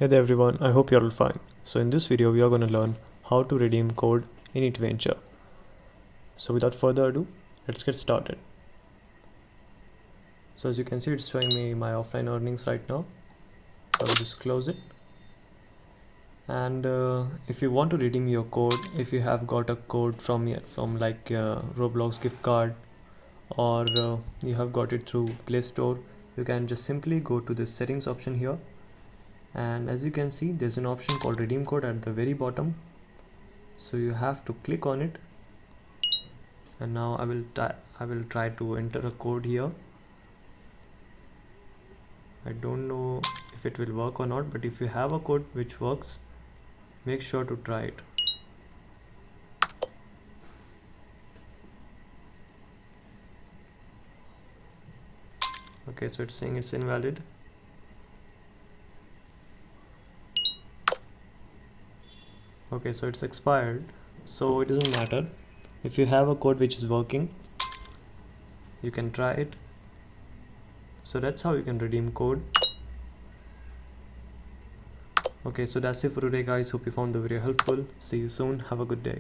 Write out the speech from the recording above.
Hey there everyone, I hope you're all fine. So in this video we are going to learn how to redeem code in Eatventure. So without further ado, let's get started. So as you can see, it's showing me my offline earnings right now. So I'll just close it. And if you want to redeem your code, if you have got a code from like Roblox gift card, or you have got it through Play Store, you can just simply go to the settings option here. And as you can see, there's an option called redeem code at the very bottom, so you have to click on it. And now I will try to enter a code here. I don't know if it will work or not, but if you have a code which works, make sure to try it. Okay, so it's saying it's invalid. Okay, so it's expired, so it doesn't matter. If you have a code which is working, you can try it. So that's how you can redeem code. Okay, so that's it for today guys. Hope you found the video helpful. See you soon. Have a good day.